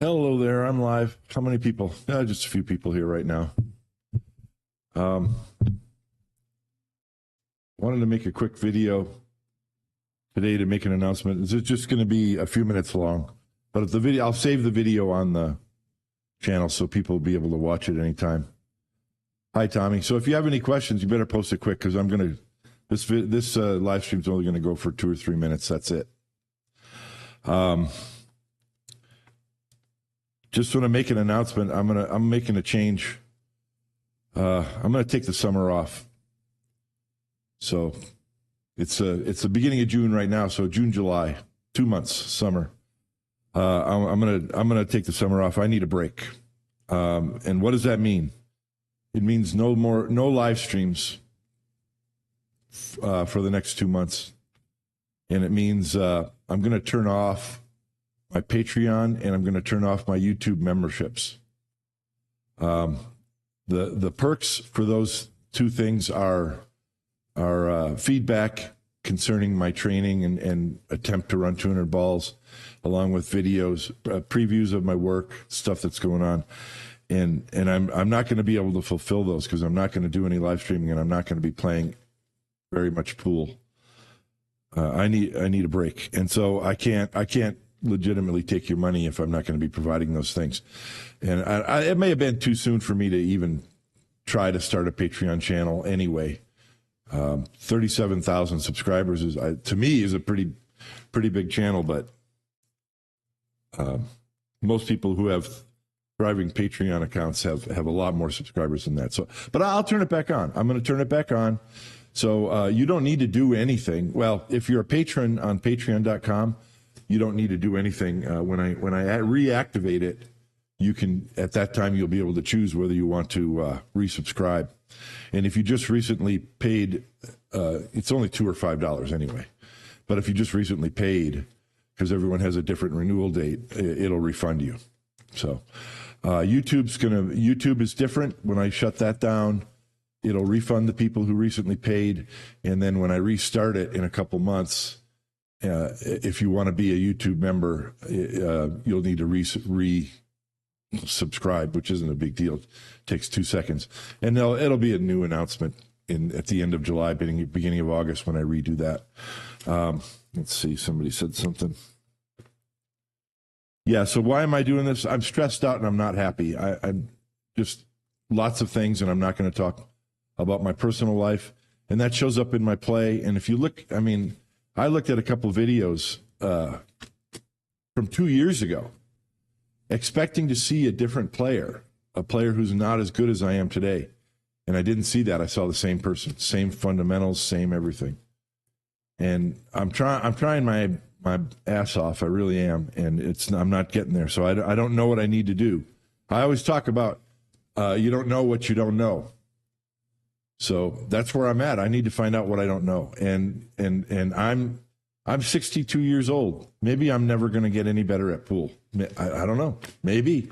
Hello there, I'm live. How many people? Just a few people here right now. Wanted to make a quick video today to make an announcement. This is just going to be a few minutes long, but if the video, I'll save the video on the channel so people will be able to watch it anytime. Hi, Tommy. So if you have any questions, you better post it quick because I'm going to. This live stream is only going to go for 2 or 3 minutes. That's it. Just want to make an announcement. I'm making a change. I'm going to take the summer off. So it's the beginning of June right now. So June, July, 2 months, summer. I'm gonna take the summer off. I need a break. And what does that mean? It means no live streams for the next 2 months. And it means I'm going to turn off my Patreon, and I'm going to turn off my YouTube memberships. The perks for those two things are feedback concerning my training and attempt to run 200 balls, along with videos, previews of my work, stuff that's going on. And I'm not going to be able to fulfill those because I'm not going to do any live streaming, and I'm not going to be playing very much pool. I need a break, and so I can't legitimately take your money if I'm not going to be providing those things. And it may have been too soon for me to even try to start a Patreon channel anyway. 37,000 subscribers is, to me, is a pretty big channel, but most people who have thriving Patreon accounts have a lot more subscribers than that. So, but I'll turn it back on. I'm going to turn it back on. So you don't need to do anything. Well, if you're a patron on patreon.com, you don't need to do anything. When I reactivate it, you can, at that time, you'll be able to choose whether you want to resubscribe. And if you just recently paid, it's only $2 or $5 anyway. But if you just recently paid, because everyone has a different renewal date, it'll refund you. So YouTube is different. When I shut that down, it'll refund the people who recently paid. And then when I restart it in a couple months, if you want to be a YouTube member, you'll need to resubscribe, which isn't a big deal. It takes 2 seconds. And it'll be a new announcement at the end of July, beginning of August when I redo that. Let's see, somebody said something. Yeah, so why am I doing this? I'm stressed out and I'm not happy. I'm just lots of things, and I'm not going to talk about my personal life. And that shows up in my play. And if you look, I looked at a couple of videos from 2 years ago, expecting to see a different player, a player who's not as good as I am today. And I didn't see that. I saw the same person, same fundamentals, same everything. And I'm trying my ass off. I really am. And I'm not getting there. So I don't know what I need to do. I always talk about you don't know what you don't know. So that's where I'm at. I need to find out what I don't know. And I'm 62 years old. Maybe I'm never going to get any better at pool. I don't know. Maybe.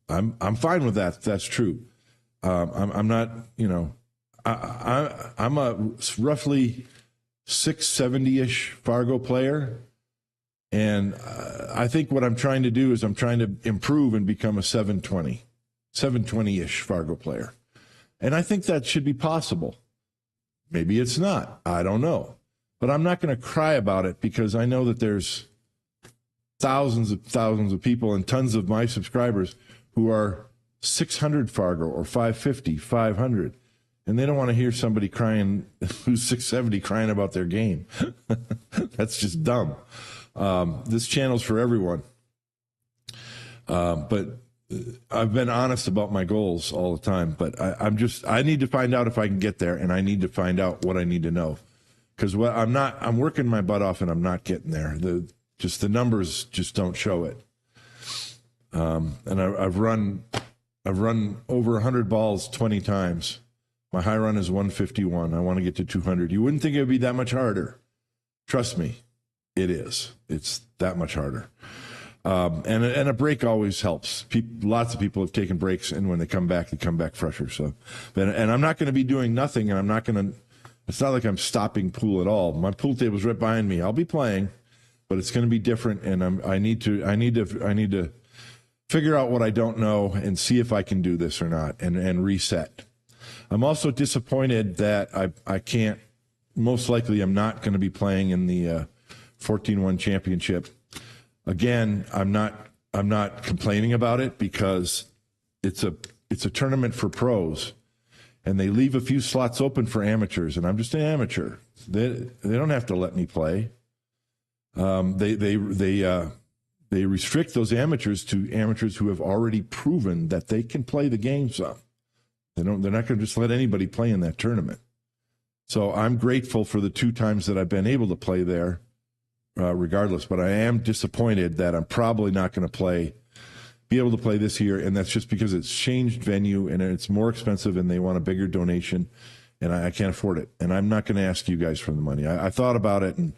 I'm fine with that. That's true. I'm not, I'm a roughly 670-ish Fargo player. And I think what I'm trying to do is I'm trying to improve and become a 720-ish Fargo player. And I think that should be possible. Maybe it's not. I don't know. But I'm not going to cry about it because I know that there's thousands of people and tons of my subscribers who are 600 Fargo or 550, 500. And they don't want to hear somebody crying who's 670 crying about their game. That's just dumb. This channel's for everyone. But I've been honest about my goals all the time, but I need to find out if I can get there, and I need to find out what I need to know, because I'm working my butt off and I'm not getting there. The numbers just don't show it. And I've run over 100 balls 20 times. My high run is 151. I want to get to 200. You wouldn't think it would be that much harder. Trust me, it is. It's that much harder. And a break always helps. Lots of people have taken breaks, and when they come back fresher. So, and I'm not going to be doing nothing, and I'm not going to. It's not like I'm stopping pool at all. My pool table's right behind me. I'll be playing, but it's going to be different, and I need to figure out what I don't know and see if I can do this or not, and reset. I'm also disappointed that I can't, most likely I'm not going to be playing in the 14-1 championship. Again, I'm not complaining about it because it's a tournament for pros, and they leave a few slots open for amateurs, and I'm just an amateur. They don't have to let me play. They restrict those amateurs to amateurs who have already proven that they can play the game some. They're not going to just let anybody play in that tournament. So I'm grateful for the 2 times that I've been able to play there, regardless. But I am disappointed that I'm probably not going to be able to play this year, and that's just because it's changed venue and it's more expensive, and they want a bigger donation, and I can't afford it. And I'm not going to ask you guys for the money. I thought about it, and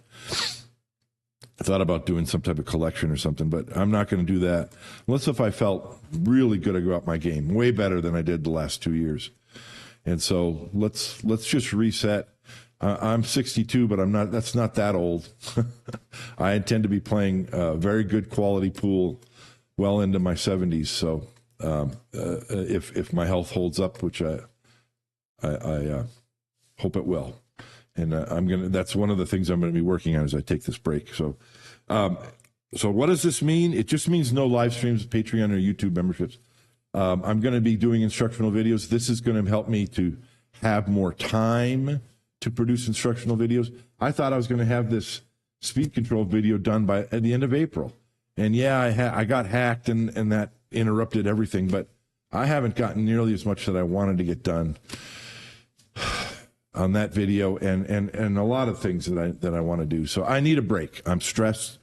I thought about doing some type of collection or something, but I'm not going to do that unless if I felt really good about my game, way better than I did the last 2 years. And so let's just reset. I'm 62, but I'm not. That's not that old. I intend to be playing very good quality pool well into my 70s. So if my health holds up, which I hope it will. And that's one of the things I'm going to be working on as I take this break. So what does this mean? It just means no live streams, Patreon or YouTube memberships. I'm going to be doing instructional videos. This is going to help me to have more time to produce instructional videos. I thought I was going to have this speed control video done at the end of April. And yeah, I got hacked and that interrupted everything, but I haven't gotten nearly as much that I wanted to get done on that video and a lot of things that I want to do. So I need a break. I'm stressed.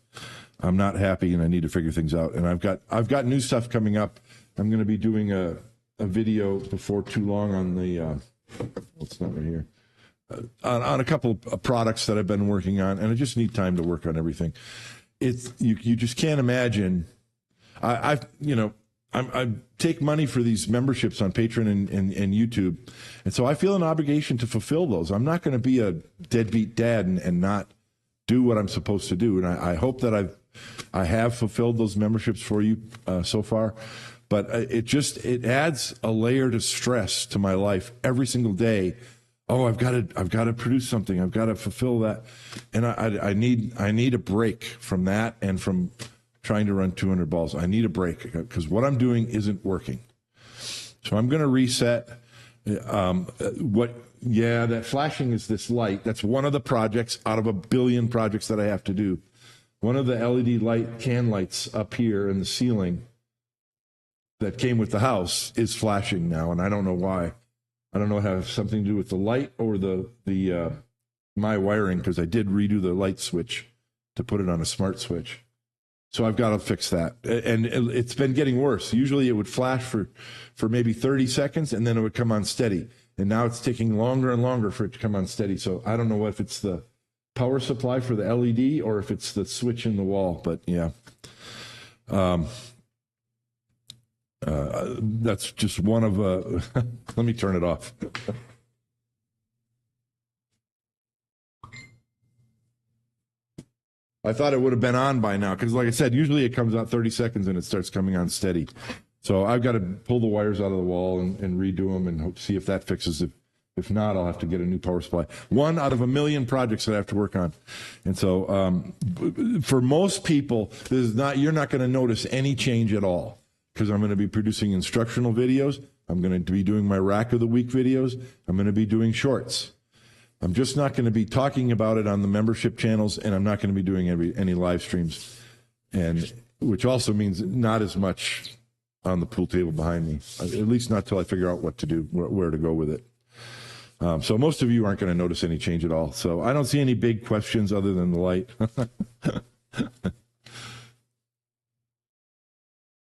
I'm not happy, and I need to figure things out. And I've got new stuff coming up. I'm going to be doing a video before too long on the it's not right here on a couple of products that I've been working on, and I just need time to work on everything. You just can't imagine. I take money for these memberships on Patreon and YouTube, and so I feel an obligation to fulfill those. I'm not going to be a deadbeat dad and not do what I'm supposed to do. And I hope that I have fulfilled those memberships for you so far. But it adds a layer of stress to my life every single day. Oh, I've got to produce something. I've got to fulfill that, and I need a break from that and from trying to run 200 balls. I need a break because what I'm doing isn't working. So I'm going to reset. That flashing is this light. That's one of the projects out of a billion projects that I have to do. One of the LED can lights up here in the ceiling that came with the house is flashing now, and I don't know why. I don't know if it has something to do with the light or my wiring, because I did redo the light switch to put it on a smart switch. So I've got to fix that. And it's been getting worse. Usually it would flash for maybe 30 seconds, and then it would come on steady. And now it's taking longer and longer for it to come on steady. So I don't know if it's the power supply for the LED or if it's the switch in the wall. But yeah. That's just one of let me turn it off. I thought it would have been on by now because, like I said, usually it comes out 30 seconds and it starts coming on steady. So I've got to pull the wires out of the wall and redo them and see if that fixes it. If not, I'll have to get a new power supply. One out of a million projects that I have to work on. And so for most people, you're not going to notice any change at all, because I'm going to be producing instructional videos. I'm going to be doing my Rack of the Week videos. I'm going to be doing shorts. I'm just not going to be talking about it on the membership channels, and I'm not going to be doing any live streams, and which also means not as much on the pool table behind me, at least not till I figure out what to do, where to go with it. So most of you aren't going to notice any change at all. So I don't see any big questions other than the light.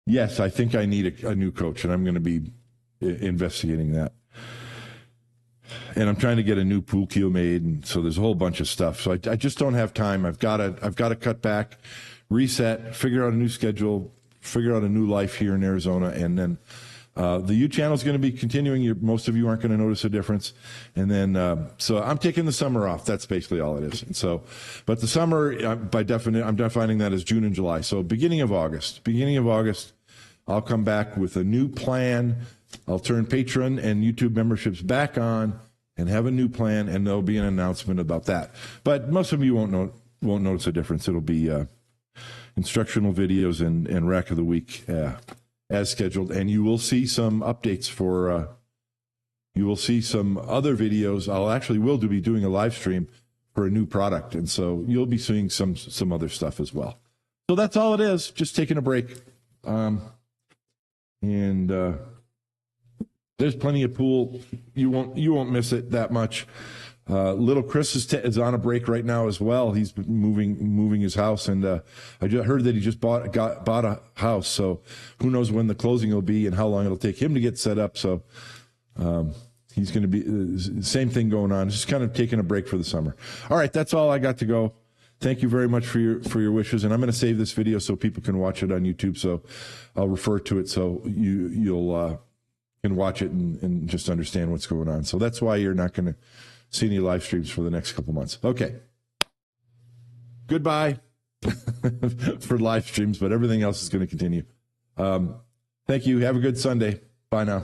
Yes, I think I need a new coach, and I'm going to be investigating that. And I'm trying to get a new pool cue made, and so there's a whole bunch of stuff. So I just don't have time. I've got to cut back, reset, figure out a new schedule, figure out a new life here in Arizona, and then the U channel is going to be continuing. Most of you aren't going to notice a difference. And then, so I'm taking the summer off. That's basically all it is. And so, but the summer, I'm defining that as June and July. So beginning of August, I'll come back with a new plan. I'll turn Patreon and YouTube memberships back on and have a new plan, and there'll be an announcement about that. But most of you won't notice a difference. It'll be instructional videos and Rack of the Week as scheduled, and you will see some updates for. You will see some other videos. Will be doing a live stream for a new product, and so you'll be seeing some other stuff as well. So that's all it is. Just taking a break, and there's plenty of pool. You won't miss it that much. Little Chris is on a break right now as well. He's moving his house, and I just heard that he just bought a house. So who knows when the closing will be and how long it'll take him to get set up. So he's going to be same thing going on. Just kind of taking a break for the summer. All right, that's all I got to go. Thank you very much for your wishes, and I'm going to save this video so people can watch it on YouTube. So I'll refer to it so you'll can watch it and just understand what's going on. So that's why you're not going to see any live streams for the next couple months. Okay. Goodbye for live streams, but everything else is going to continue. Thank you. Have a good Sunday. Bye now.